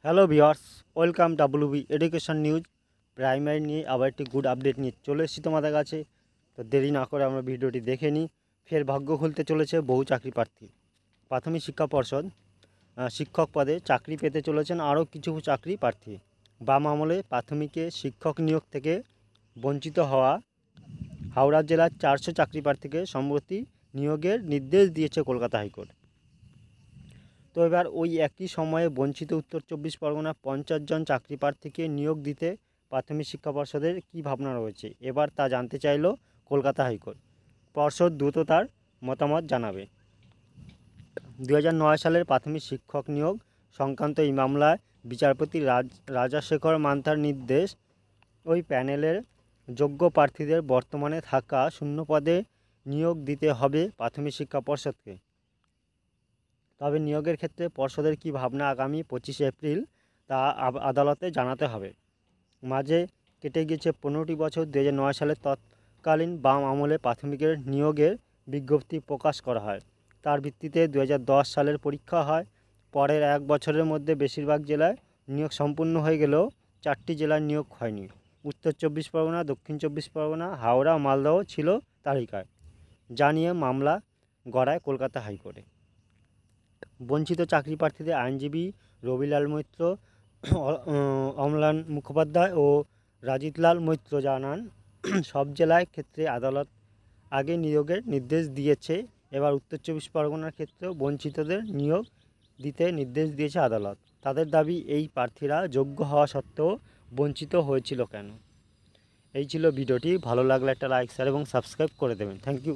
Hello viewers, welcome WB education news primary নিয়ে আবার একটি গুড আপডেট নিয়ে চলে এসেছি তোমাদের কাছে। তো দেরি না করে আমরা ভিডিওটি দেখে নিই। ফের ভাগ্য খুলতে চলেছে বহু চাকরি প্রার্থী। প্রাথমিক শিক্ষা পর্ষদ শিক্ষক পদে চাকরি পেতে চলেছেন আরও কিছু চাকরি প্রার্থী। বাম আমলে প্রাথমিকে শিক্ষক নিয়োগ থেকে বঞ্চিত হওয়া হাওড়া জেলার 400 চাকরি প্রার্থীকে সম্প্রতি নিয়োগের নির্দেশ দিয়েছে কলকাতা হাইকোর্ট। তো এবার ওই একই সময়ে বঞ্চিত উত্তর 24 পরগনা 50 জন চাকরি প্রার্থীকে নিয়োগ দিতে প্রাথমিক শিক্ষা পর্ষদের কী ভাবনা রয়েছে, এবার তা জানতে চাইল কলকাতা হাইকোর্ট। পর্ষদ দ্রুত তার মতামত জানাবে। 2009 সালের প্রাথমিক শিক্ষক নিয়োগ সংক্রান্ত এই মামলায় বিচারপতি রাজাশেখর মান্থার নির্দেশ, ওই প্যানেলের যোগ্য প্রার্থীদের বর্তমানে থাকা শূন্য পদে নিয়োগ দিতে হবে প্রাথমিক শিক্ষা পর্ষদকে। তবে নিয়োগের ক্ষেত্রে পর্ষদের কী ভাবনা আগামী 25 এপ্রিল তা আদালতে জানাতে হবে। মাঝে কেটে গিয়েছে 15টি বছর। 2009 সালের তৎকালীন বাম আমলে প্রাথমিকের নিয়োগের বিজ্ঞপ্তি প্রকাশ করা হয়। তার ভিত্তিতে 2010 সালের পরীক্ষা হয়। পরের এক বছরের মধ্যে বেশিরভাগ জেলায় নিয়োগ সম্পূর্ণ হয়ে গেলেও 4টি জেলার নিয়োগ হয়নি। উত্তর 24 পরগনা, দক্ষিণ 24 পরগনা, হাওড়া, মালদহ ছিল তালিকায়, যা নিয়ে মামলা গড়ায় কলকাতা হাইকোর্টে। বঞ্চিত চাকরি প্রার্থীদের আইনজীবী রবিলাল মৈত্র, অমলান মুখোপাধ্যায় ও রাজিতলাল মৈত্র জানান, সব জেলায় ক্ষেত্রে আদালত আগে নিয়োগের নির্দেশ দিয়েছে। এবার উত্তর 24 পরগনার ক্ষেত্রেও বঞ্চিতদের নিয়োগ দিতে নির্দেশ দিয়েছে আদালত। তাদের দাবি, এই প্রার্থীরা যোগ্য হওয়া সত্ত্বেও বঞ্চিত হয়েছিল কেন। এই ছিল ভিডিওটি। ভালো লাগলে একটা লাইক, শেয়ার এবং সাবস্ক্রাইব করে দেবেন। Thank you.